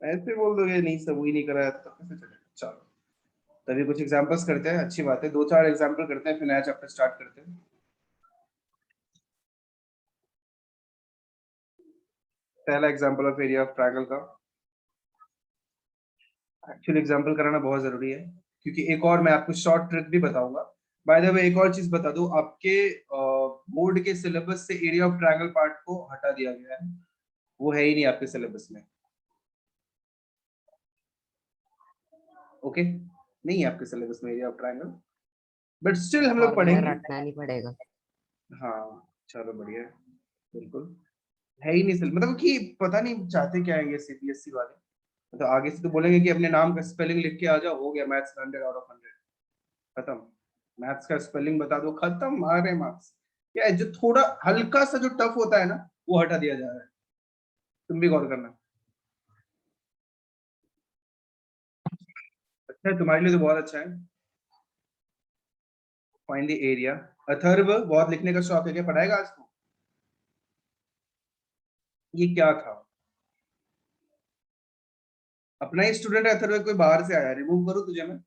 ऐसे बोल दोगे नहीं सब वही नहीं करा है तो कैसे चलेगा। चलो तभी कुछ एग्जांपल्स करते हैं, अच्छी बात है, 2-4 एग्जांपल करते हैं फिर नया चैप्टर स्टार्ट करते हैं। पहला example of area of triangle का एक्चुअली एग्जांपल कराना बहुत जरूरी है, क्योंकि एक और मैं आपको शॉर्ट ट्रिक भी बताऊंगा। बाय द वे एक और चीज बता दूं, आपके बोर्ड के सिलेबस से एरिया ऑफ ट्रायंगल पार्ट को हटा दिया गया है, वो है ही नहीं आपके सिलेबस में। ओके, नहीं है आपके सिलेबस में area of triangle, but still हम लोग फॉर्मूला पढ़ेंगे। रटना नहीं पड़ेगा। हाँ चलो बढ़िया है, बिल्कुल है ही नहीं मतलब कि पता नहीं चाहते क्या है ये सीबीएसई वाले। तो आगे से तो बोलेंगे कि अपने नाम का स्पेलिंग लिख के आ जाओ, हो गया मैथ्स 100 आउट ऑफ 100, खत्म। मैथ्स का स्पेलिंग बता दो, खत्म, आ रहे मार्क्स। क्या है, जो थोड़ा हल्का सा जो टफ होता है ना वो हटा दिया जा रहा है, तुम भी गौर करना। अच्छा है तुम्हारे लिए तो बहुत अच्छा है। Find the area. अथर्व बहुत लिखने का शौक है, क्या पढ़ाएगा आज को? ये क्या था? अपना ही स्टूडेंट है अथर्व, कोई बाहर से आया? रिमूव करूं तुझे मैं?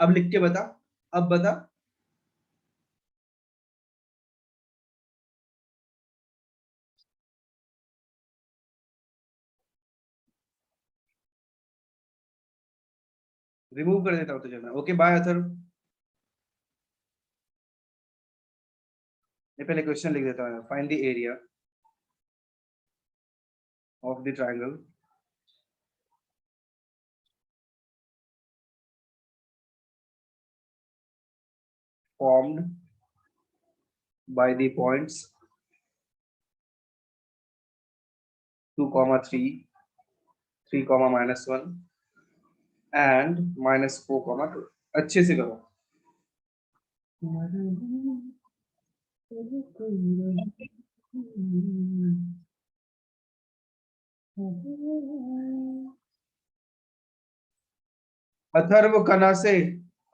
अब लिख के बता, अब बता। रिमूव कर देता हूँ तुझे मैं। Okay bye Atharv. ये पहले क्वेश्चन लिख देता हूँ, find the area of the triangle formed by the points 2, 3, 3, -1 and -4, 2। अच्छे से करो। अथर्व कना से,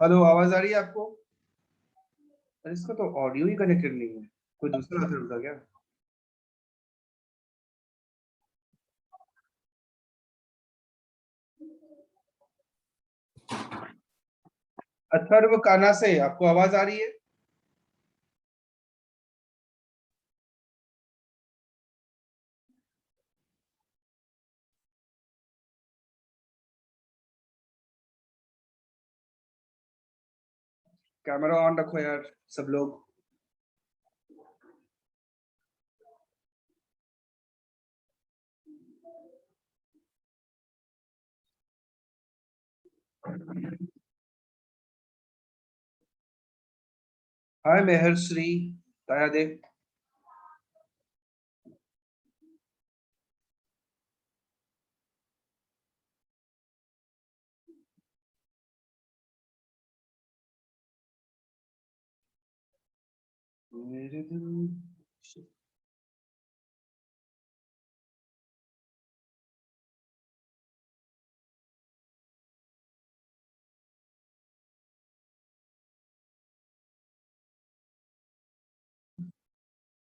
हेलो आवाज आ रही है आपको? अरे इसका तो ऑडियो ही कनेक्टेड नहीं है, कोई दूसरा अथर्व था क्या? अथर्व काना से आपको आवाज आ रही है? कैमरा ऑन रखो यार सब लोग। हाय मेहर श्री दयादेव। मेरे दिल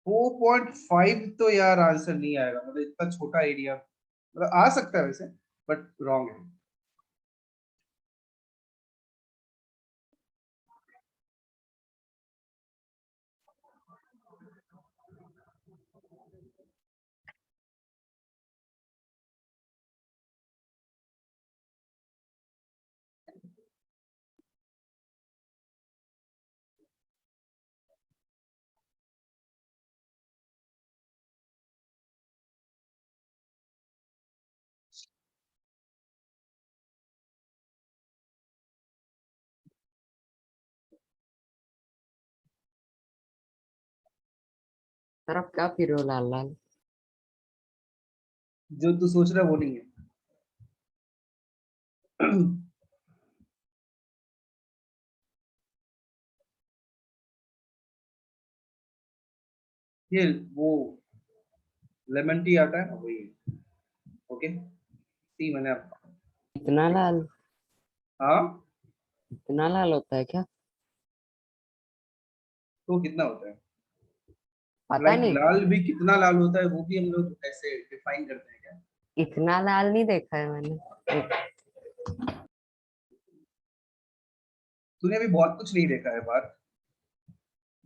4.5 तो यार आंसर नहीं आएगा, मतलब इतना छोटा एरिया, मतलब आ सकता है वैसे, बट रॉन्ग है। तरफ क्या फिर हो लाल लाल? जो तू सोच रहा है वो नहीं है। ये वो लेमन टी आता है ना वही है। ओके टी मैंने आपका। इतना लाल? हाँ इतना लाल होता है क्या? तो कितना होता है? पता लाइक नहीं। लाल भी कितना लाल होता है वो भी हम लोग ऐसे डिफाइन करते हैं क्या? इतना लाल नहीं देखा है मैंने। तूने अभी बहुत कुछ नहीं देखा है बात,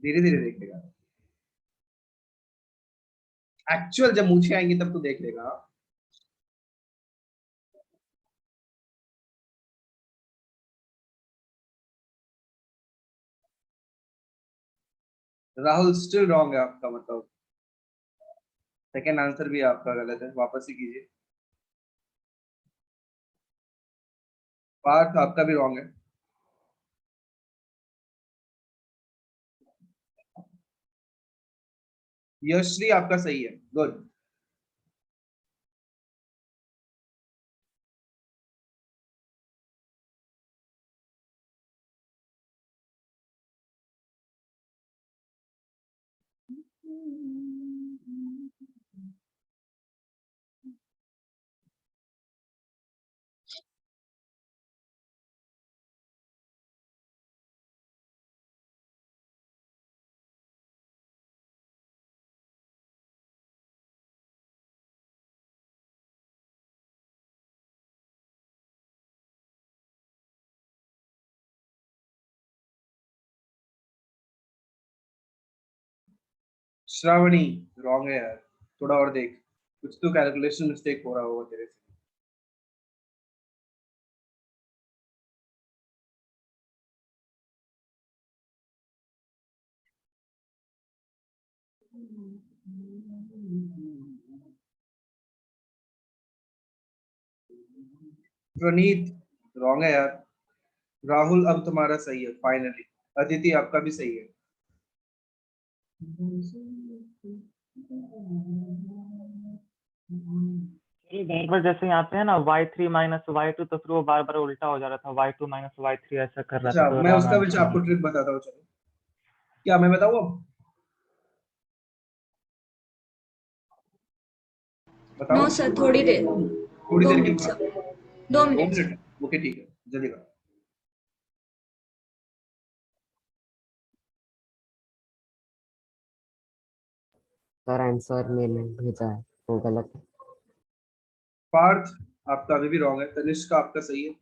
धीरे धीरे देखेगा। एक्चुअल जब मूछें आएंगी तब तू देख लेगा। राहुल स्टिल रॉन्ग है आपका, मतलब सेकेंड आंसर भी आपका गलत है, वापस ही कीजिए। पार्थ आपका भी रॉन्ग है। यशश्री आपका सही है, गुड। श्रावणी रॉन्ग है यार, थोड़ा और देख, कुछ तो कैलकुलेशन मिस्टेक हो रहा होगा तेरे से। प्रणीत रॉन्ग है यार। राहुल अब तुम्हारा सही है फाइनली। अदिति आपका भी सही है। ये बार बार जैसे यहाँ पे है ना y3 माइनस y2, तो फिर वो बार बार उल्टा हो जा रहा था, y2 माइनस y3 ऐसा कर रहा था, अच्छा, तो मैं रॉन्ग उसका भी आंसर आपको है। ट्रिक बताता हूँ, चलो। क्या मैं बताऊँ अब? नो बताऊँ? सर, थोड़ी देर, थोड़ी दो देर के मिनट बाद? Sir, 2 minute sir. 2 minute? Okay ठीक है, जल्दी करो। सर आंसर मैंने भेजा है, वो गलत है। पार्थ आपका अभी भी रॉन्ग है, तनिष्क आपका सही है।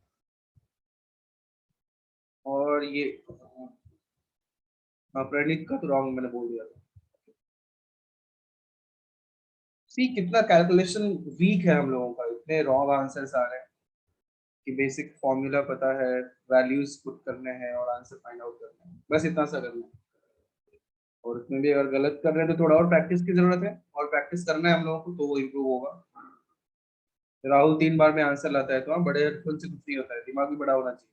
और ये प्रणीत का तो रॉन्ग मैंने बोल दिया था। सी कितना कैलकुलेशन वीक है हम लोगों का, इतने रॉन्ग आंसर्स आ रहे हैं कि बेसिक फॉर्मूला पता है, वैल्यूज पुट करने हैं और आंसर फाइंड आउट करना है, बस इतना सा करना है। और इसमें भी अगर गलत कर रहे हैं तो थोड़ा और प्रैक्टिस की जरूरत है, और प्रैक्टिस करना है हम लोगों को तो वो इम्प्रूव होगा। राहुल 3 बार में आंसर लाता है तो हाँ, बड़े हेडफोन से कुछ नहीं होता है, दिमाग भी बड़ा होना चाहिए।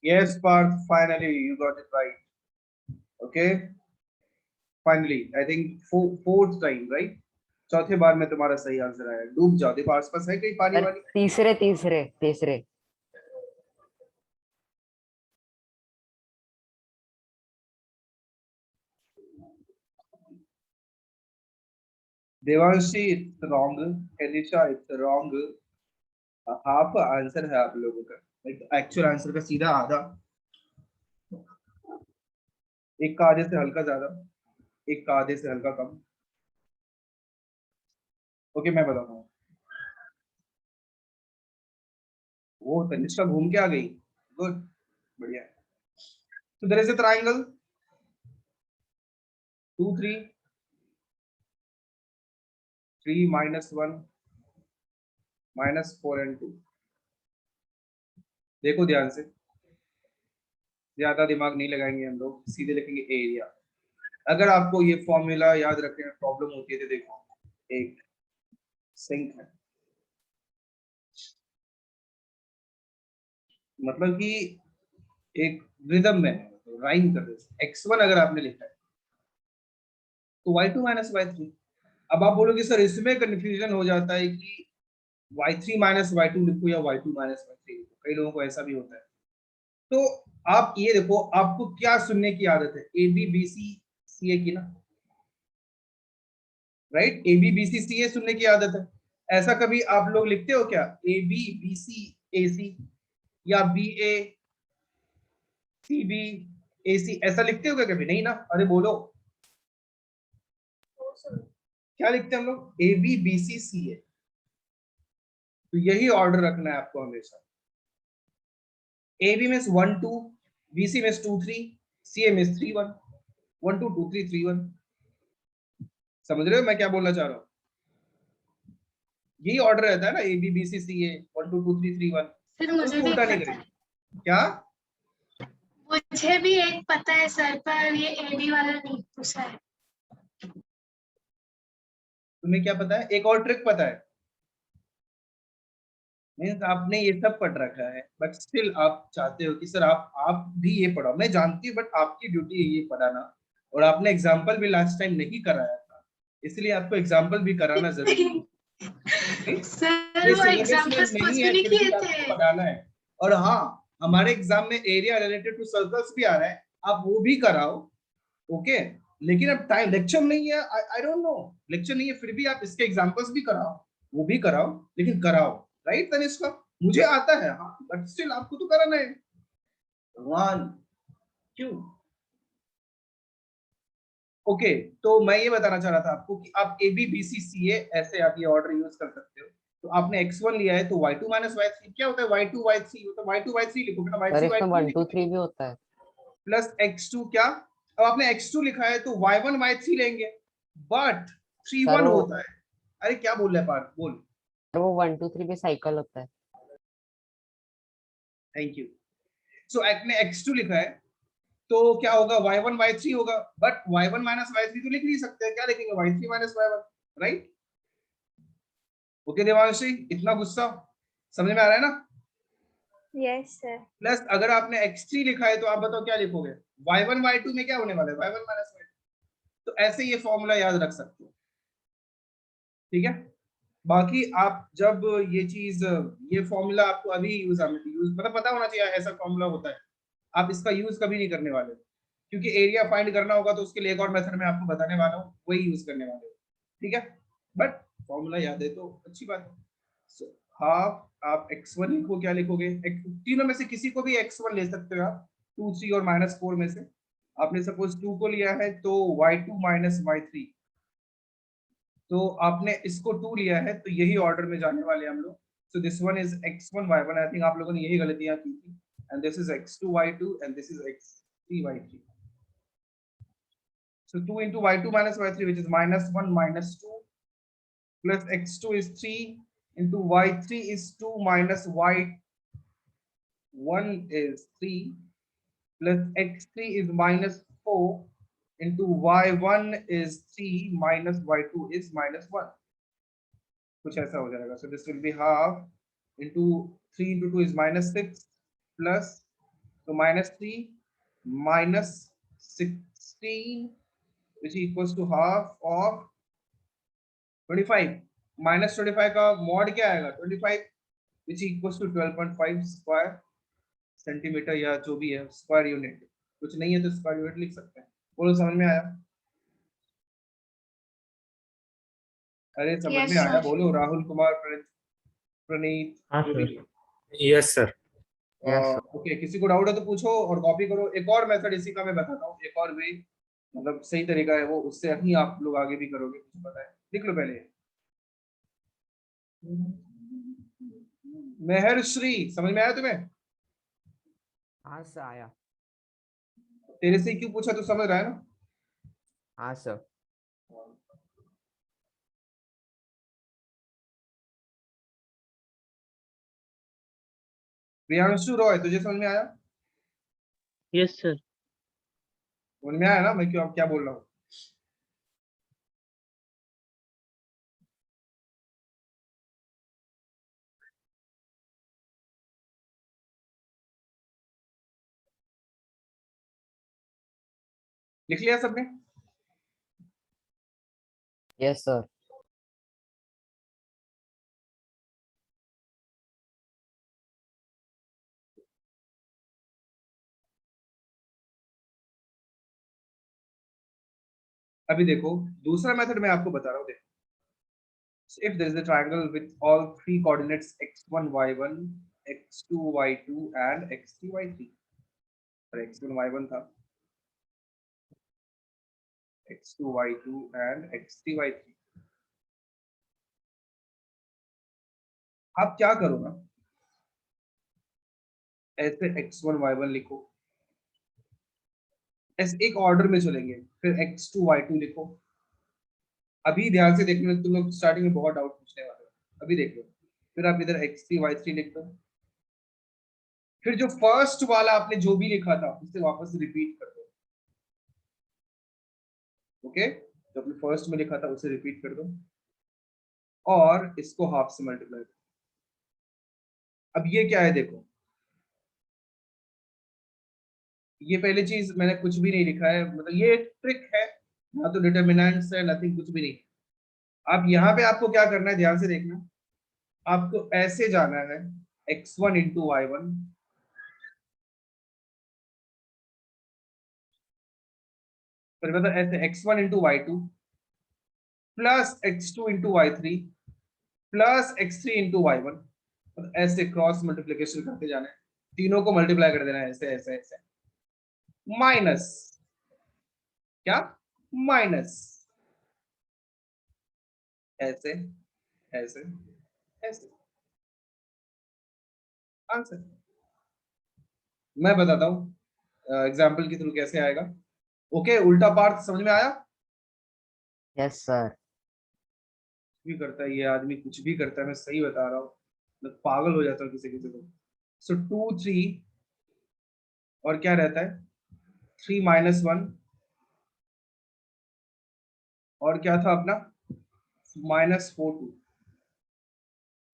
Yes, Parth, finally you got it right. Okay, finally I think fourth time, right? चौथे बार में तुम्हारा सही आंसर आया। डूब जाओ, देखो आसपास है कहीं पानी सर वानी? तीसरे तीसरे तीसरे Devanshi it's wrong, Elisha it's wrong. Half answer है आप लोगों का, एक्चुअल आंसर का सीधा आधा। एक का आधे से हल्का ज्यादा, एक का आधे से हल्का कम। ओके मैं बताता हूँ। वो तनिष्का घूम के आ गई, गुड, बढ़िया। तो there is a triangle 2 3 3 -1 -4 and 2। देखो ध्यान से, ज्यादा दिमाग नहीं लगाएंगे हम लोग, सीधे लिखेंगे एरिया। अगर आपको ये फॉर्मूला याद रखने में प्रॉब्लम होती है तो देखो, एक सिंक है, मतलब कि एक रिदम में है, राइम कर रहे। x1 अगर आपने लिखा है तो y2 - y3। अब आप बोलोगे सर इसमें कंफ्यूजन हो जाता है कि y3 - y2 लिखो या y2 - y3 लिखो, कई लोगों को ऐसा भी होता है। तो आप ये देखो, आपको क्या सुनने की आदत है? ए B B C C A की ना, right? A B B C C A सुनने की आदत है। ऐसा कभी आप लोग लिखते हो क्या, ए बी बी सी ए सी, या बी ए सी बी ए सी, ऐसा लिखते हो क्या कभी? नहीं ना, अरे बोलो क्या लिखते हैं हम लोग? A B B C C A. तो यही ऑर्डर रखना है आपको हमेशा। A B means 1 2, B C means 2 3, C A means 3 1, 1 2 2 3 3 1। समझ रहे हो मैं क्या बोलना चाह रहा हूँ? यही ऑर्डर रहता है ना, ए बी बी सी सी ए, 1 2 2 3 3 1। फिर मुझे उसको भी उल्टा नहीं पता है, करेंगे। क्या? मुझे भी एक पता है सर, पर ये एडी वाला नहीं पूछा है। तुम्हें क्या पता है? एक और ट्रिक पता है? मीन्स आपने ये सब पढ़ रखा है बट स्टिल आप चाहते हो कि सर आप भी ये पढ़ाओ। मैं जानती हूँ बट आपकी ड्यूटी है ये पढ़ाना, और आपने एग्जाम्पल भी लास्ट टाइम नहीं कराया था, इसलिए आपको एग्जाम्पल भी कराना जरूरी है। ठीक? सर ये वो सिलेबस में एग्जाम्पल्स नहीं कुछ भी है नहीं फिर भी किए आपको थे। पढ़ाना है। और हाँ, हमारे एग्जाम में एरिया रिलेटेड टू सर्कल्स भी आ रहा है, आप वो भी कराओ। ओके, लेकिन अब टाइम लेक्चर नहीं है, आई डोंट नो, लेक्चर नहीं है फिर भी आप इसके एग्जांपल्स भी कराओ, वो भी कराओ, लेकिन कराओ। राइट तनिष्का? मुझे आता है हाँ, बट स्टिल आपको तो कराना है। भगवान क्यों? ओके, तो मैं ये बताना चाह रहा था आपको कि आप ए बी बी सी सी ए ऐसे आप ये ऑर्डर यूज कर सकते हो। तो आपने x1 लिया है तो y2 - y3 क्या होता है? y2 y3 होता है, y2 y3 लिखो बेटा, सर y3 इसमें y2 1 2 लिखो, 3 भी होता है। प्लस x2 क्या? अब आपने x2 लिखा है तो y1 y3 लेंगे, बट 3 सर 1 वो होता है। अरे क्या बोल रहा है पार्थ, बोल। सर वो 1 2 3 भी साइकिल होता है। Thank you. सो आपने x2 लिखा है तो क्या होगा? y1 y3 होगा, बट y1 - y3 तो लिख नहीं सकते, क्या लिखेंगे? y3 - y1, right? Okay Devanshi, इतना गुस्सा समझ में आ रहा है ना? Yes sir. प्लस अगर आपने x3 लिखा है तो आप बताओ क्या लिखोगे? y1 y2 में क्या होने वाला है? y1 - y2। तो ऐसे ये फॉर्मूला याद रख सकते हो, ठीक है? बाकी आप जब ये चीज, ये फॉर्मूला आपको अभी यूज मतलब पता होना चाहिए ऐसा फॉर्मूला होता है। आप इसका यूज कभी नहीं करने वाले, क्योंकि एरिया फाइंड करना होगा तो उसके लिए एक और मेथड में आपको बताने वाला हूँ, वही यूज करने वाले हो, ठीक है? बट फॉर्मूला याद है तो अच्छी बात है। So, हाफ आप x1 लिखो, क्या लिखोगे? तीनों में से किसी को भी x1 ले सकते हो आप, 2 3 और -4 में से। आपने सपोज 2 को लिया है तो y2 - y3, तो आपने इसको 2 लिया है तो यही ऑर्डर में जाने वाले हम लोग। So this one is x1 y1, I think आप लोगों ने यही गलतियां की थी, and this is x2 y2 and this is x3 y3। So 2 into y2 - y3, which is -1 - 2, plus x2 is 3 into y3 is 2 minus y1 is 3, plus x3 is -4 into y1 is 3 minus y2 is -1, कुछ ऐसा हो जाएगा। So this will be half into 3 into 2 is -6 plus तो -3 -16 which equals to half of 25 -25 का mod क्या आएगा 25 which equals to 12.5 square centimetre या जो भी है स्क्वायर यूनिट। कुछ नहीं है तो स्क्वायर यूनिट लिख सकते हैं। बोलो समझ में आया? अरे समझ Yes, में आया sir. बोलो। राहुल कुमार प्रणीत हाँ जो भी सर। है। Yes sir. Yes, sir. Okay किसी को डाउट है तो पूछो और कॉपी करो। एक और मेथड इसी का मैं बताता हूँ, एक और वे मतलब सही तरीका है वो, उससे ही आप लोग आगे भी करोगे। कुछ पता है लिख लो पहले। मेहरश्री समझ में आया तुम्हें? हाँ सर आया। तेरे से क्यों पूछा तू समझ रहा है ना? हाँ सर। प्रियांशु रॉय तुझे समझ में आया? Yes sir. समझ में आया ना मैं क्यों क्या बोल रहा हूँ? लिख लिया सबने? Yes, sir. अभी देखो दूसरा मेथड मैं आपको बता रहा हूँ। देखो if there is a triangle with all three coordinates x1 y1 x2 y2 and x3 y3 और x1 y1 था x2 y2 and x3 y3। आप क्या करो ना ऐसे x1 y1 लिखो, ऐसे एक ऑर्डर में चलेंगे, फिर x2 y2 लिखो। अभी ध्यान से देखना तुम लोग स्टार्टिंग में बहुत डाउट पूछने वाले हो, अभी देख लो। फिर आप इधर x3 y3 लिख दो, फिर जो फर्स्ट वाला आपने जो भी लिखा था उसे वापस रिपीट कर दो। ओके जो आपने फर्स्ट में लिखा था उसे रिपीट कर दो और इसको हाफ से मल्टीप्लाई करो। अब ये क्या है देखो, ये पहली चीज मैंने कुछ भी नहीं लिखा है, मतलब ये एक ट्रिक है ना, तो डिटर्मिनेंट्स है नथिंग, कुछ भी नहीं। अब यहाँ पे आपको क्या करना है ध्यान से देखना, आपको ऐसे जाना है x1 इंटू y1 फिर मतलब ऐसे x1 into y2 plus x2 into y3 plus x3 into y1, ऐसे क्रॉस मल्टीप्लीकेशन करते जाना है, तीनों को मल्टीप्लाई कर देना है ऐसे ऐसे ऐसे, माइनस क्या माइनस ऐसे ऐसे ऐसे, आंसर मैं बताता हूं एग्जाम्पल के थ्रू कैसे आएगा। ओके उल्टा पार्ट समझ में आया? Yes, sir. भी करता है ये आदमी, कुछ भी करता है, मैं सही बता रहा हूँ, मैं पागल हो जाता हूँ किसी किसी को। सो 2 3 और क्या रहता है 3 -1 और क्या था अपना -4 2।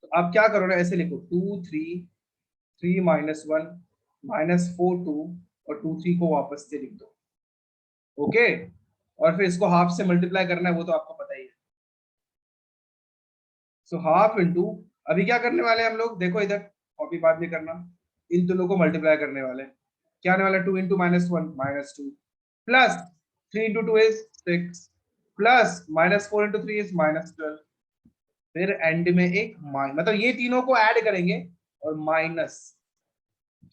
तो आप क्या करो ना ऐसे लिखो 2 3 3 -1 -4 2 और 2 3 को वापस से लिख दो। ओके और फिर इसको हाफ से मल्टीप्लाई करना है, वो तो आपको पता ही है। सो हाफ इंटू, अभी क्या करने वाले हैं हम लोग देखो इधर, कॉपी बाद में करना, इन दोनों को मल्टीप्लाई करने वाले हैं। क्या आने वाला है 2 into -1 -2 plus 3 into 2 is 6 plus -4 into 3 is -12, फिर एंड में एक मतलब ये तीनों को ऐड करेंगे और माइनस,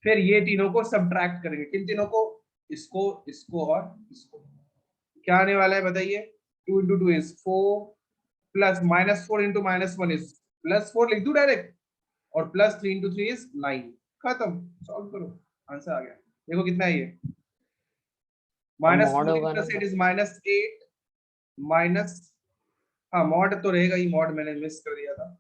फिर ये तीनों को सब्ट्रैक्ट करेंगे। किन तीनों को? इसको इसको और इसको। क्या आने वाला है बताइए 2 into 2 is 4 plus -4 into -1 is +4 लिख दूं डायरेक्ट, और प्लस 3 इंटू 3 इज 9। खत्म, सॉल्व करो, आंसर आ गया। देखो कितना है ये, मॉड -4 होगा ना + 8 इज -8 माइनस, हाँ मॉड तो रहेगा ही, मॉड मैंने मिस कर दिया था।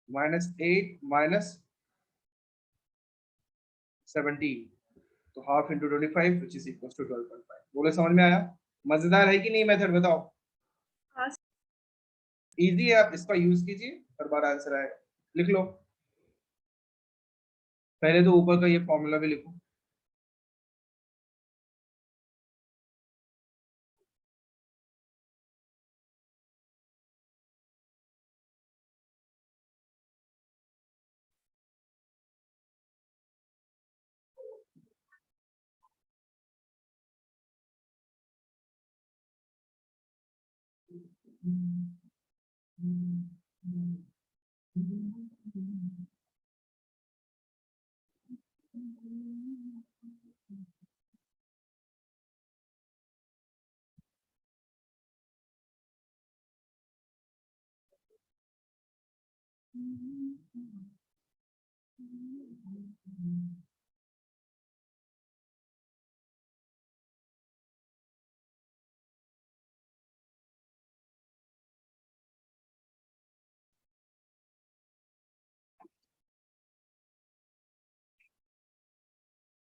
-8 -17 तो half into 25 which is equal to 12.5। बोले समझ में आया? मजेदार है कि नहीं मेथड बताओ? हाँ इजी है, आप इसका यूज कीजिए, हर बार आंसर आएगा। लिख लो, पहले तो ऊपर का ये फॉर्मूला भी लिखो।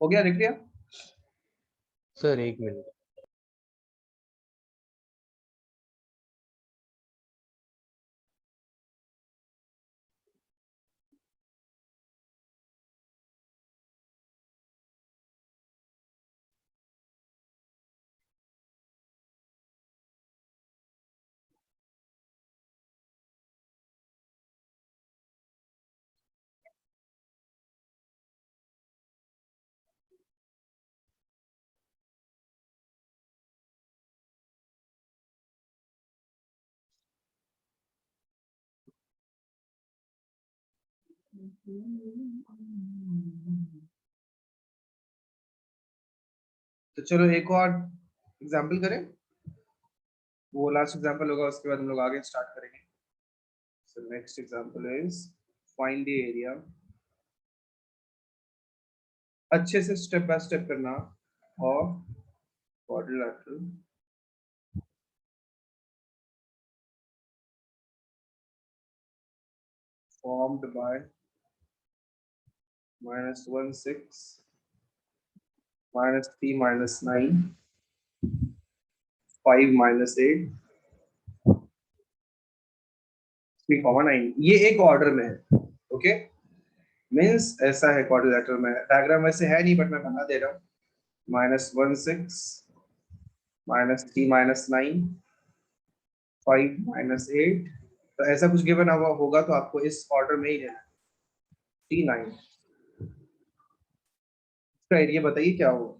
हो गया, लिख लिया? Sir 1 minute. तो चलो एक और एग्जाम्पल करें, वो लास्ट एग्जाम्पल होगा, उसके बाद हम लोग आगे स्टार्ट करेंगे। So next example is find the area. अच्छे से स्टेप बाय स्टेप करना। और quadrilateral formed by -1 6 -3 -9 5 -8 3,9। ये एक ऑर्डर में है, ओके। मीन्स ऐसा है क्वाड्रिलेटरल में, डायग्राम वैसे है नहीं बट मैं बना दे रहा हूँ। -1 6 -3 -9 5 -8। तो ऐसा कुछ गिवन हुआ होगा तो आपको इस ऑर्डर में ही लेना है। 3 9 इसका एरिया बताइए क्या होगा?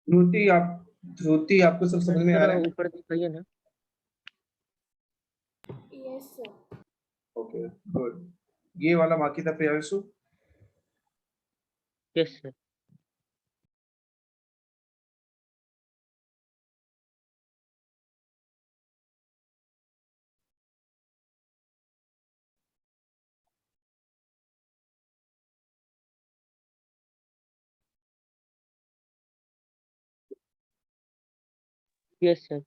ध्रुति आपको सब समझ में आ सर रहा है? ऊपर दिखाइए ना। Yes sir. Okay good. ये वाला बाकी था Priyanshu. Yes sir. Yes sir.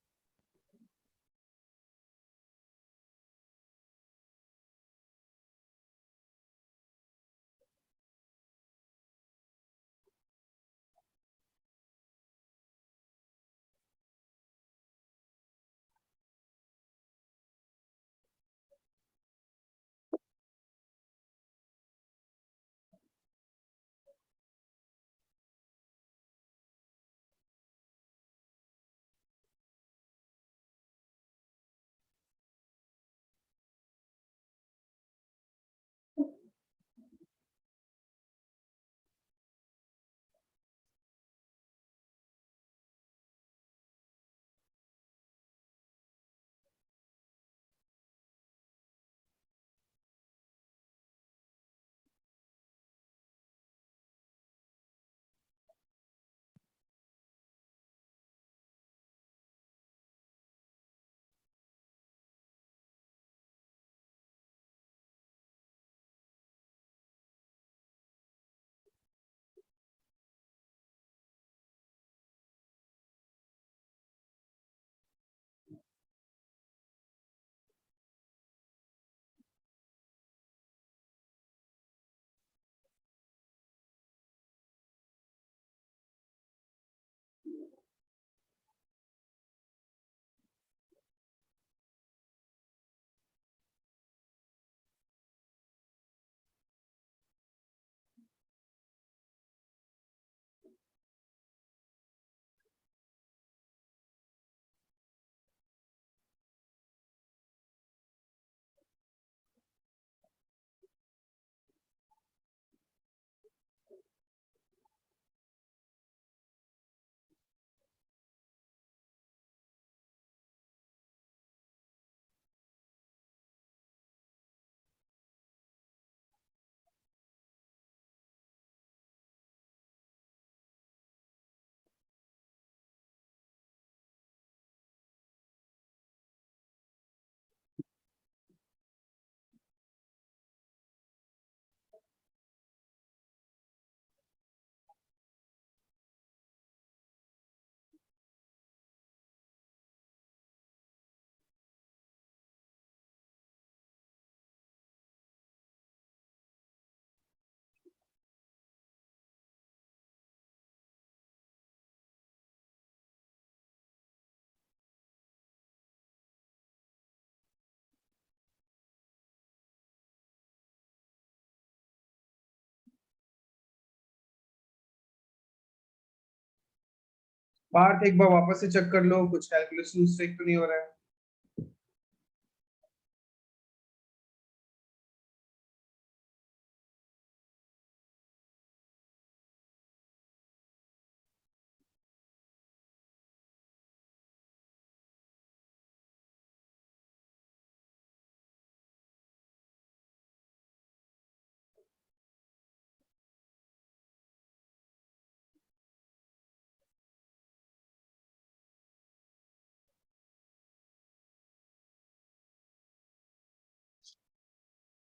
Parth एक बार वापस से चेक कर लो, कुछ कैलकुलेशन मिस्टेक तो नहीं हो रहा है।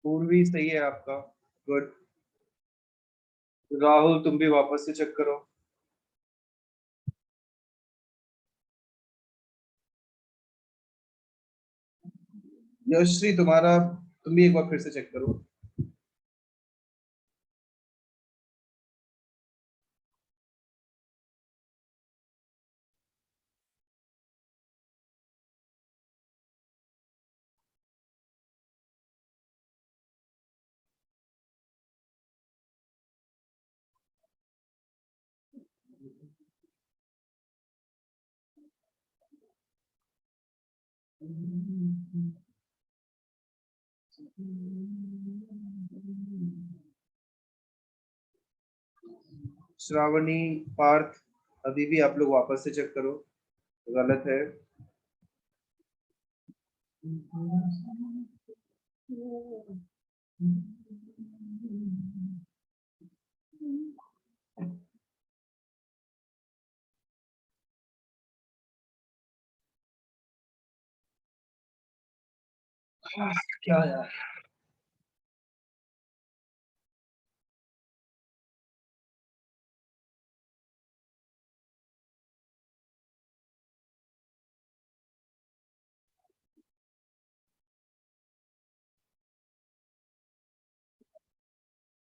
पूर्वी सही है आपका, गुड। राहुल तुम भी वापस से चेक करो। यशश्री तुम्हारा, तुम भी एक बार फिर से चेक करो। श्रावणी, पार्थ, अभी भी आप लोग वापस से चेक करो, गलत है। क्या यार,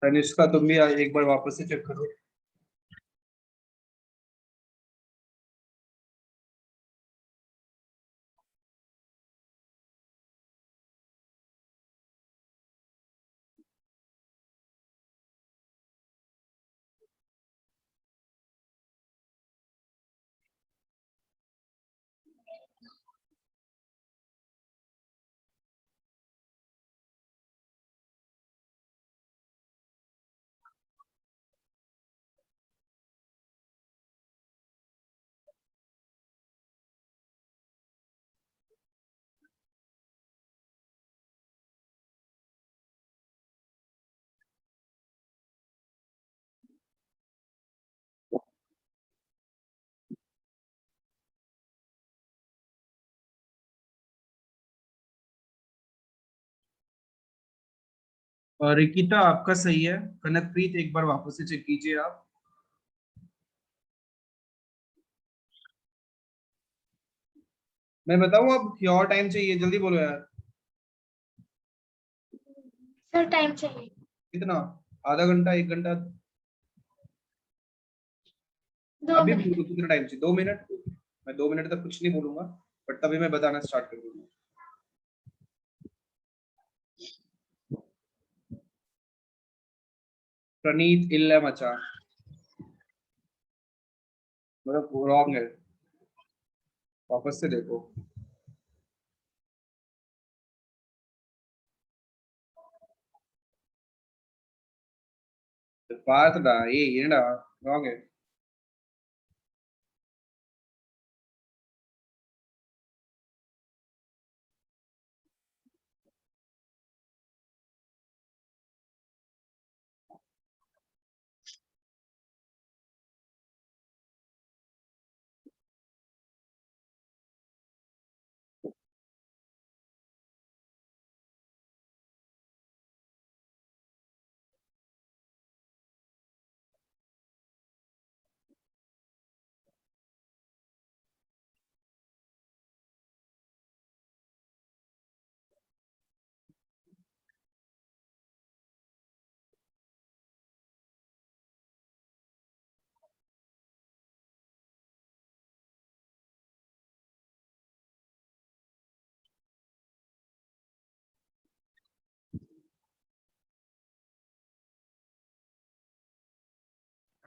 तनिष्का तुम भी एक बार वापस से चेक करो। और रिकिता आपका सही है। कनकप्रीत एक बार वापस से चेक कीजिए आप। मैं बताऊं अब कि और टाइम चाहिए, जल्दी बोलो यार। सर टाइम चाहिए। कितना? आधा घंटा, 1 घंटा? 2 अभी मिनट। बोलो कितना टाइम चाहिए, 2 मिनट? मैं 2 मिनट तक कुछ नहीं बोलूंगा, बट तभी मैं बताना स्टार्ट कर दूंगा। प्रणीत इल्ला मचा, मतलब रॉन्ग है, वापस से देखो। பார்த்தடா, ஏய் என்னடா, ராங்.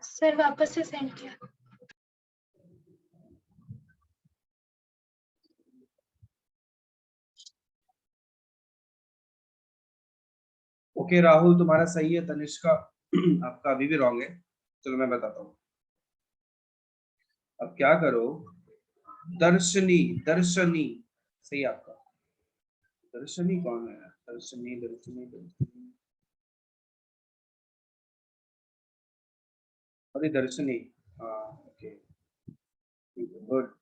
सर वापस से सेंड किया। ओके राहुल तुम्हारा सही है, तनिष्का आपका अभी भी रॉन्ग है। चलो मैं बताता हूँ। अब क्या करो, दर्शनी, दर्शनी सही है आपका। दर्शनी कौन है? दर्शनी दर्शनी दर्शनी, अरे दर्शनी, हाँ ओके, गुड।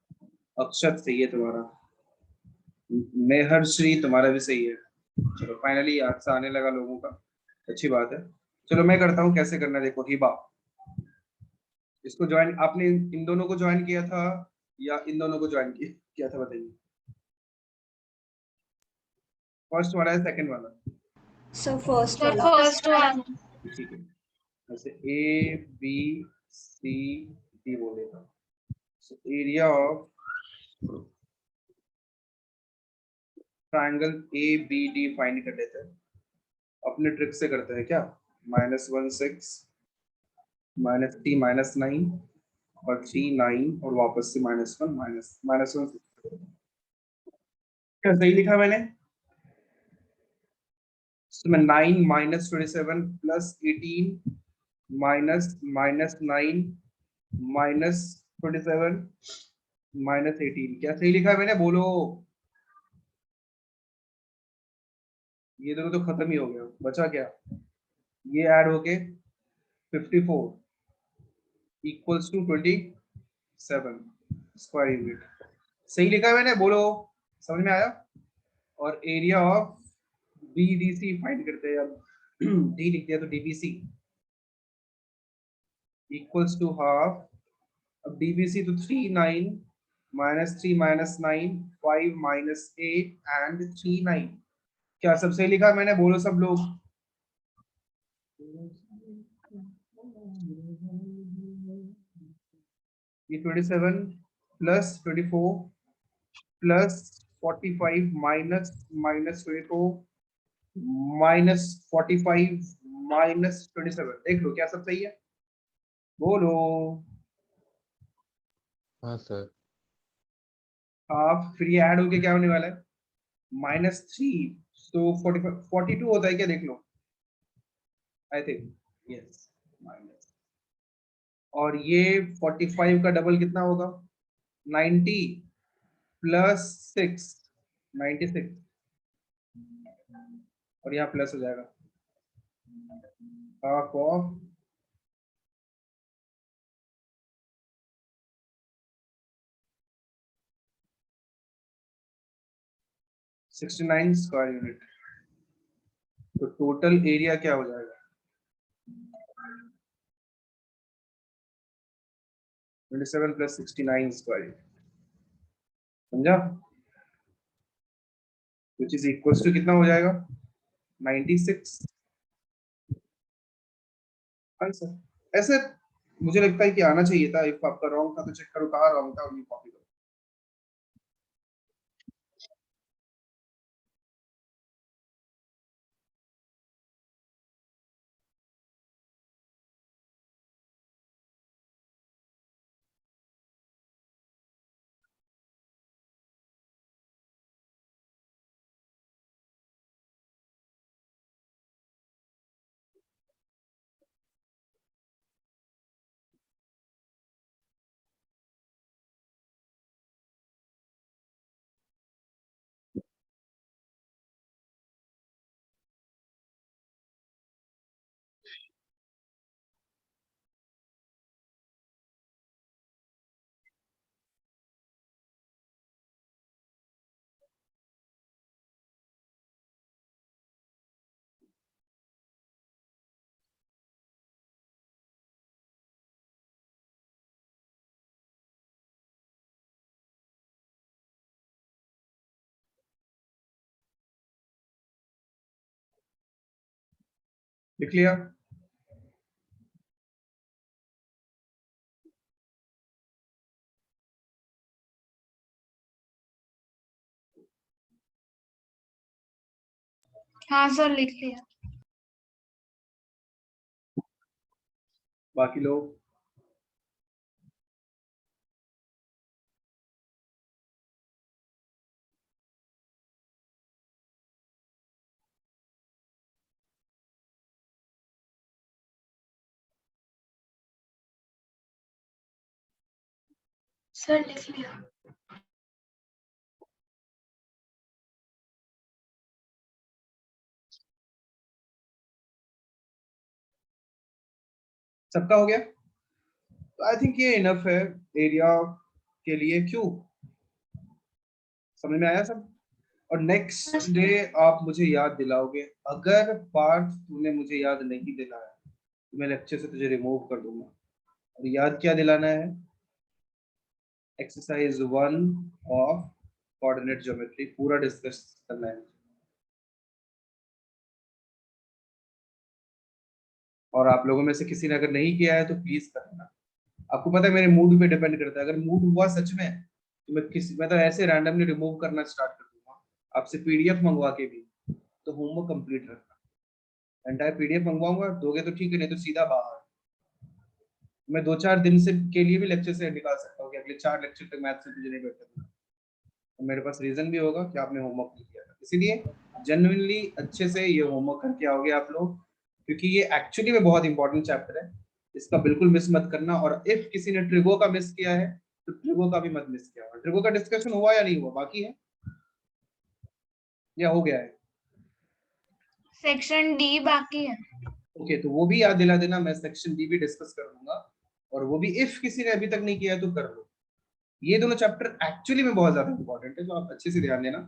अक्षत सही है तुम्हारा। मेहरश्री तुम्हारा भी सही है। चलो फाइनली याद से आने लगा लोगों का, अच्छी बात है। चलो मैं करता हूँ कैसे करना है, देखो हिबा, इसको ज्वाइन आपने इन दोनों को ज्वाइन किया था या इन दोनों को ज्वाइन किया था बताइए। फर्स्ट वाला है सेकंड वाला? So first The वाला. first one. ठीक है, ऐसे ए बी सी डी बोलेगा। Area of triangle A B D find कर लेते हैं, अपने ट्रिक से करते हैं क्या। -1 6 -3 -9 और 3 9 और वापस से -1 -1 क्या सही लिखा मैंने? तो मैं 9 -27 +18 -9 -27 -18, क्या सही लिखा है मैंने? बोलो। ये दोनों तो खत्म ही हो गया, बचा क्या? ये ऐड होके 54 इक्वल्स टू 27 स्क्वायर यूनिट। सही लिखा है मैंने? बोलो, समझ में आया? और एरिया ऑफ बीडीसी फाइंड करते हैं। अब डी लिख दिया तो डीबीसी इक्वल्स टू हाफ। अब डीबीसी तो 3 9 -3 -9 5 -8 एंड 3 9, क्या सब सही लिखा है मैंने? बोलो सब लोग। ये 27 +24 +45 -24 -45 -27, देख लो क्या सब सही है? बोलो। हाँ सर। हाफ, फिर ये ऐड होके क्या होने वाला है? -3, तो 45 42 होता है क्या? देख लो, आई थिंक यस माइनस। और ये 45 का डबल कितना होगा? 90 +6 96, और यहाँ प्लस हो जाएगा हाफ ऑफ 69 स्क्वायर यूनिट। तो टोटल एरिया क्या हो जाएगा? 27 + 69 स्क्वायर, समझा? विच इज इक्वल्स टू कितना हो जाएगा? 96 आंसर। ऐसे मुझे लगता है कि आना चाहिए था। इफ आपका रॉन्ग था तो चेक करो कहाँ रॉन्ग था और ये कॉपी करो। लिख लिया? हाँ सर, लिख लिया। बाकी लोग? सर लिख लिया। सबका हो गया? तो आई थिंक ये इनफ है एरिया के लिए। क्यों, समझ में आया सब? और नेक्स्ट डे आप मुझे याद दिलाओगे। अगर पार्ट तूने मुझे याद नहीं दिलाया तो मैं लेक्चर से तुझे रिमूव कर दूंगा। और याद क्या दिलाना है? एक्सरसाइज 1 ऑफ कोऑर्डिनेट ज्योमेट्री पूरा डिस्कस करना है। और आप लोगों में से किसी ने अगर नहीं किया है तो प्लीज करना। आपको पता है मेरे मूड पे डिपेंड करता है। अगर मूड हुआ सच में तो मैं तो ऐसे रैंडमली रिमूव करना स्टार्ट कर दूंगा। आपसे पीडीएफ मंगवा के भी। तो होमवर्क कंप्लीट रखना। एंटायर पीडीएफ मंगवाऊंगा, दोगे तो ठीक है, नहीं तो सीधा बाहर। मैं 2-4 दिन से के लिए भी लेक्चर से निकाल सकता हूँ कि अगले 4 लेक्चर तक मैथ से तुझे नहीं बैठना। तो मेरे पास रीजन भी होगा कि आपने होमवर्क नहीं किया था। इसीलिए जेन्युइनली अच्छे से ये होमवर्क करके आओगे आप लोग, क्योंकि ये एक्चुअली में बहुत इंपॉर्टेंट चैप्टर है। इसका बिल्कुल मिस मत करना। और इफ किसी ने ट्रिगो का मिस किया है तो ट्रिगो का भी मत मिस किया। और ट्रिगो का डिस्कशन हुआ या नहीं हुआ, बाकी है या हो गया है? सेक्शन डी बाकी है। ओके, तो वो भी याद दिला देना। मैं सेक्शन डी भी डिस्कस कर दूंगा। और वो भी इफ किसी ने अभी तक नहीं किया है तो कर लो। ये दोनों चैप्टर एक्चुअली में बहुत ज्यादा इंपॉर्टेंट है, तो आप अच्छे से ध्यान देना।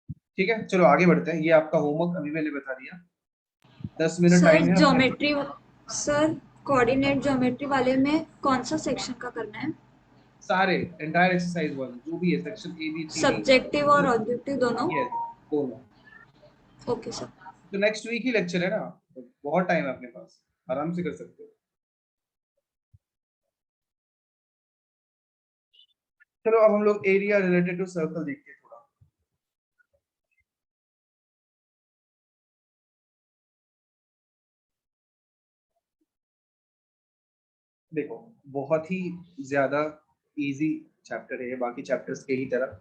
ठीक है, चलो आगे बढ़ते हैं। ये आपका होमवर्क अभी मैंने बता दिया। 10 मिनट सर टाइम है। ज्योमेट्री, सर कोऑर्डिनेट ज्योमेट्री वाले में कौन सा सेक्शन का करना है? सारे एंटायर एक्सरसाइज 1 जो भी है, section A B C D. Subjective और ऑब्जेक्टिव दोनों? यस, दोनों। Okay sir. तो नेक्स्ट वीक ही लेक्चर है ना, तो बहुत टाइम है अपने पास, आराम से कर सकते हो। चलो अब हम लोग एरिया रिलेटेड टू सर्कल देखते हैं थोड़ा। देखो, बहुत ही ज्यादा इजी चैप्टर है बाकी चैप्टर्स के ही तरह।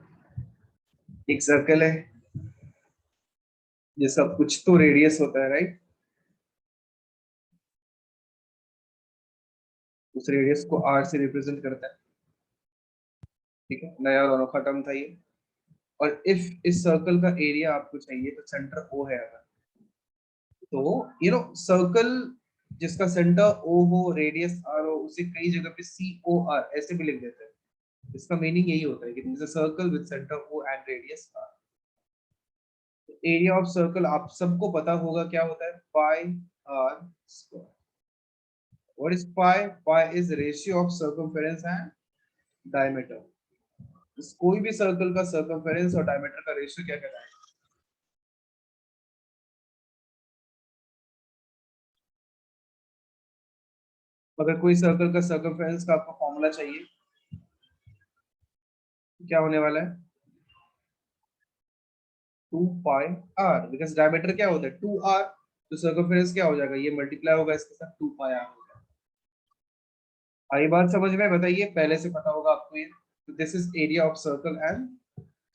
एक सर्कल है जिसका कुछ तो रेडियस होता है, राइट? उस रेडियस को r से रिप्रेजेंट करता है। ठीक है, नया और अनोखा टर्म था ये। और इफ इस सर्कल का एरिया आपको चाहिए तो सेंटर O है अगर, तो सर्कल जिसका सेंटर O हो, रेडियस r हो, उसे कई जगह पे COR ऐसे भी लिख देते हैं। इसका मीनिंग यही होता है कि this is a circle with centre O and radius r। Area of circle आप सबको पता होगा क्या होता है, पाई r square. What is pi? Pi is ratio of circumference and diameter. कोई भी सर्कल का सर्कमफेरेंस और डायमीटर का रेशियो क्या कहलाएगा? अगर कोई सर्कल का सर्कमफेरेंस का आपको फॉर्मूला चाहिए, क्या होने वाला है? 2 पाई r, बिकॉज़ डायमीटर क्या होता है 2r, तो सर्कमफेरेंस क्या हो जाएगा, ये मल्टीप्लाई होगा इसके साथ 2 पाई r होगा। आई बात समझ में? बताइए, पहले से पता होगा आपको ये। तो this is area of circle and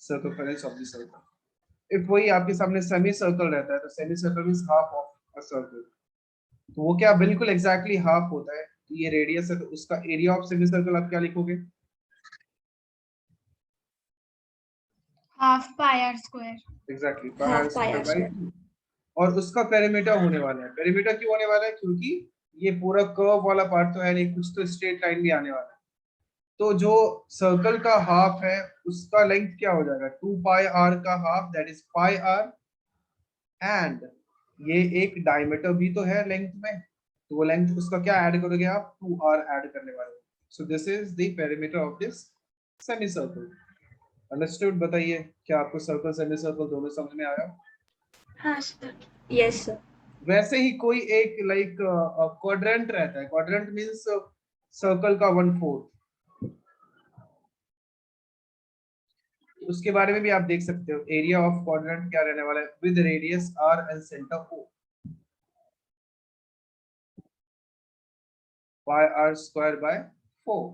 circumference of the circle. If वही आपके सामने सेमी सर्कल रहता है तो semi circle means half of a circle. तो वो क्या बिल्कुल एग्जैक्टली हाफ होता है। तो ये रेडियस है, तो उसका एरिया ऑफ सेमी सर्कल आप क्या लिखोगे? Half pi r square. Exactly half pi r by square. 2। और उसका पेरीमीटर होने वाला है। पेरीमीटर क्यों होने वाला है? क्योंकि ये पूरा कर्व वाला पार्ट तो है नहीं, कुछ तो स्ट्रेट लाइन भी आने वाला है। तो जो सर्कल का हाफ है उसका लेंथ क्या हो जाएगा, 2 पाई r का half, that is pi r। And ये एक डायमीटर भी तो है लेंथ में, तो वो लेंथ उसका क्या ऐड करोगे आप, 2r ऐड करने वाले हो। So this is the perimeter of this semi circle. Understood? बताइए, क्या आपको सर्कल सेमी सर्कल दोनों समझ में आया? हाँ सर। Yes sir. वैसे ही कोई एक लाइक क्वाड्रेंट रहता है। क्वाड्रेंट मींस सर्कल का 1/4। उसके बारे में भी आप देख सकते हो। एरिया ऑफ क्वाड्रेंट क्या रहने वाला है, with radius r and centre O, pi r square by 4,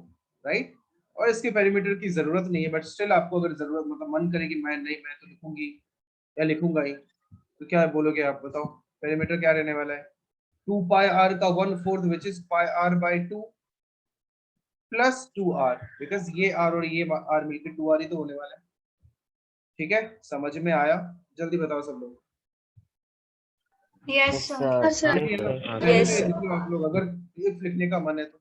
right? और इसके पेरीमीटर की जरूरत नहीं है, बट स्टिल आपको अगर जरूरत मतलब मन करे कि मैं तो लिखूंगी या लिखूंगा ही, तो क्या बोलोगे आप? बताओ पेरीमीटर क्या रहने वाला है। 2 पाई r का 1/4 which is pi r by 2 plus 2r, because ये r और ये r मिलकर 2r ही तो होने वाला है। ठीक है, समझ में आया? जल्दी बताओ सब लोग। Yes Yes, sir. sir. Sir लिख लो, Yes, sir. पहले Yes, तो ये sir. लिख लो आप लोग, अगर if लिखने का मन है तो।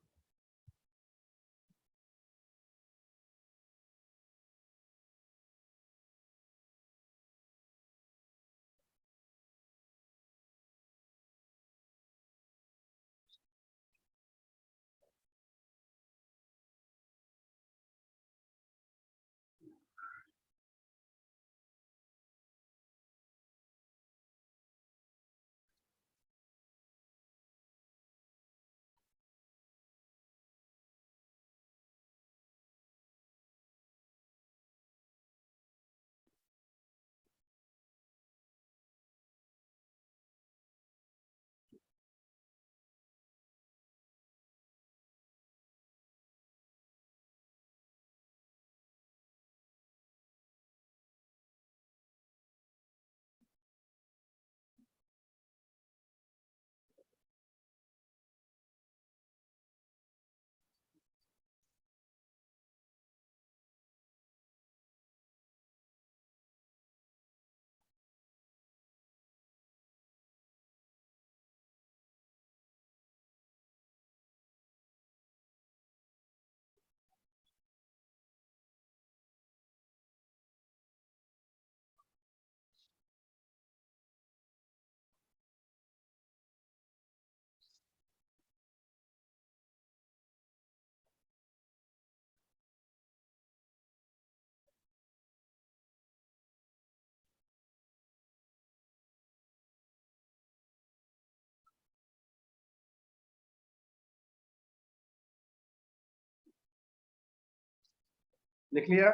लिख लिया?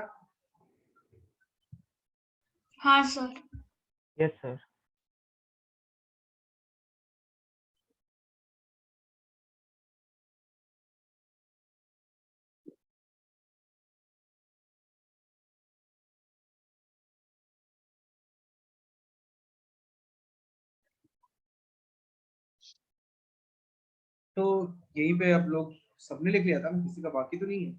हाँ सर। Yes, sir. तो यहीं पे आप लोग सबने लिख लिया था ना, किसी का बाकी तो नहीं है?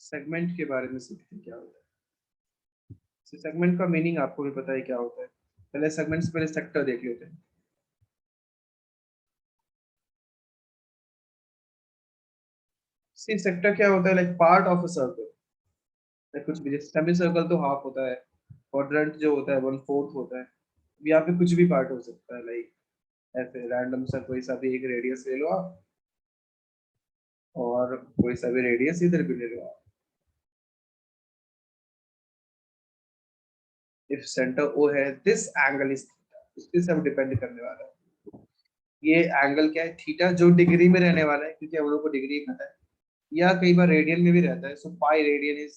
सेगमेंट के बारे में सीखते हैं क्या होता है। सेगमेंट का मीनिंग आपको भी पता है क्या होता है। पहले सेगमेंट से पहले सेक्टर देख लेते हैं। सी सेक्टर क्या होता है? Like part of a circle. कुछ भी, जैसे सेमी सर्कल तो हाफ होता है, क्वाड्रेंट जो होता है 1/4 होता है। यहाँ पे कुछ भी पार्ट हो सकता है, लाइक ऐसे रैंडम सा कोई सा भी एक रेडियस ले लो आप, और कोई सा भी रेडियस इधर भी ले लो आप। इफ सेंटर ओ है, दिस एंगल इज थीटा, इसके सब डिपेंड करने वाला है। ये एंगल क्या है? थीटा, जो डिग्री में रहने वाला है, क्योंकि हम लोग को डिग्री पता है, या कई बार रेडियन में भी रहता है। So pi radian is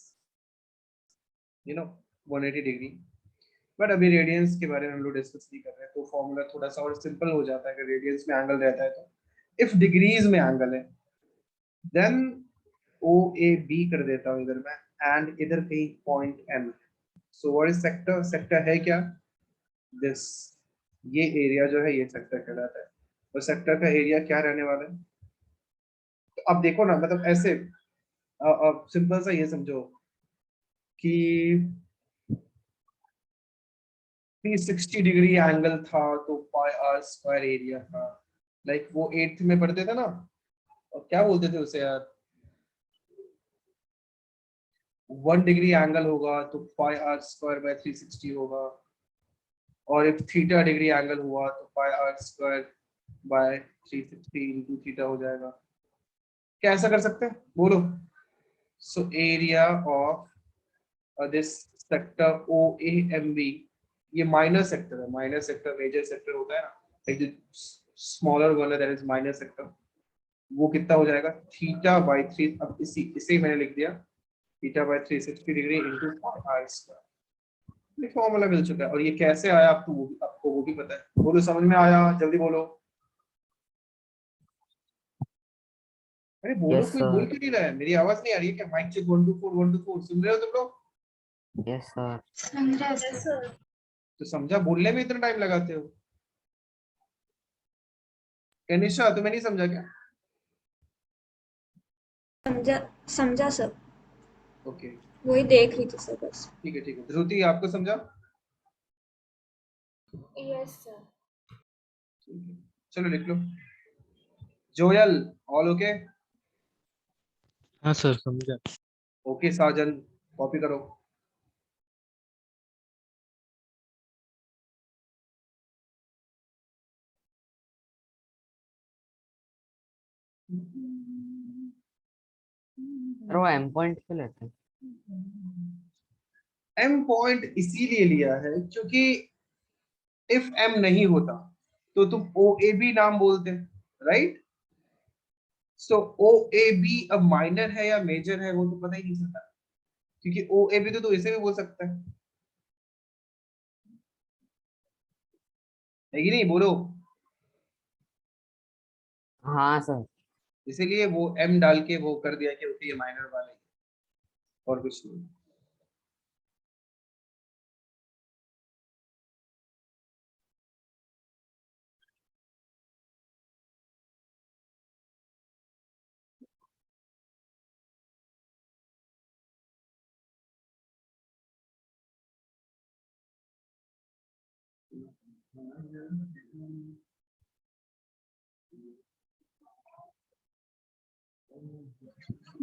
180 degree. But अभी रेडियंस के बारे में हम लोग डिस्कस नहीं कर रहे हैं, तो फॉर्मूला थोड़ा सा और सिंपल हो जाता है। अगर रेडियंस में एंगल रहता है तो इफ डिग्रीज में एंगल है, देन ओ ए बी कर देता हूँ इधर मैं, एंड इधर कहीं point M. So what is sector? Sector है क्या? दिस, ये एरिया जो है ये सेक्टर कहलाता है। और सेक्टर का एरिया क्या रहने वाला है? तो अब देखो ना, मतलब ऐसे सिंपल सा ये समझो कि 360 डिग्री एंगल था तो पाई आर स्क्वायर एरिया था। लाइक वो 8th में पढ़ते थे ना, और क्या बोलते थे उसे यार, 1 डिग्री एंगल होगा तो पाई आर स्क्वायर बाय 360 होगा, और if थीटा डिग्री एंगल हुआ तो pi r square by 360 into theta हो जाएगा। क्या ऐसा कर सकते हैं? बोलो। So area of this sector O A M B, ये माइनर सेक्टर है। माइनर सेक्टर मेजर सेक्टर होता है ना, एक जो स्मॉलर वन है दैट इज माइनर सेक्टर। वो कितना हो जाएगा? Theta by 3। अब इसे मैंने लिख दिया, theta by 360 degree into pi r square. Formula मिल चुका है और ये कैसे आया आपको वो भी पता है। बोलो समझ में आया, जल्दी बोलो। अरे बोलो, Yes, कोई बोल sir. क्यों नहीं रहा है? मेरी आवाज नहीं आ रही है क्या? माइक चेक 1 2 4 1 2 4 सुन रहे हो तुम लोग? Yes, sir. समझा सर। तो समझा, बोलने में इतना टाइम लगाते हो? कनिष्का तुम्हें नहीं समझा क्या? समझा समझा सर, ओके वही देख रही थी सर बस। ठीक है ठीक है। ध्रुति आपको समझा? Yes sir. ठीक है, चलो लिख लो। Joel all okay? हाँ सर समझा। ओके साजन कॉपी करो। सर वो M point क्यों लेते हैं? एम पॉइंट इसीलिए लिया है क्योंकि इफ एम नहीं होता तो तुम ओ ए बी नाम बोलते, right? So O A B अब माइनर है या मेजर है वो तो पता ही नहीं चलता, क्योंकि ओ ए बी तो इसे भी बोल सकता है कि नहीं? बोलो। हाँ सर। इसीलिए वो एम डाल के वो कर दिया कि ओके ये माइनर वाला है, और कुछ नहीं।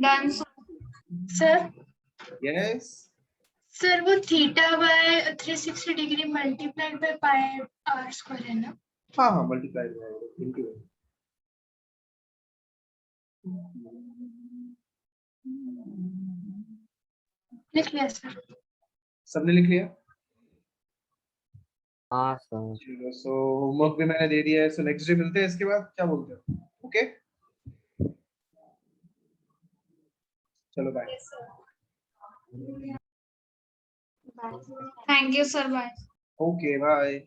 डन सर यस सर वो theta by 360 degree multiplied by pi r square है ना? हाँ हाँ मल्टीप्लाई हो जाएगा इनटू। लिख लिया सर। सबने लिख लिया? हाँ सर। चलो सो होमवर्क भी मैंने दे दिया है, सो नेक्स्ट डे मिलते हैं इसके बाद, क्या बोलते हो? ओके चलो bye. Thank you sir, bye. Okay bye.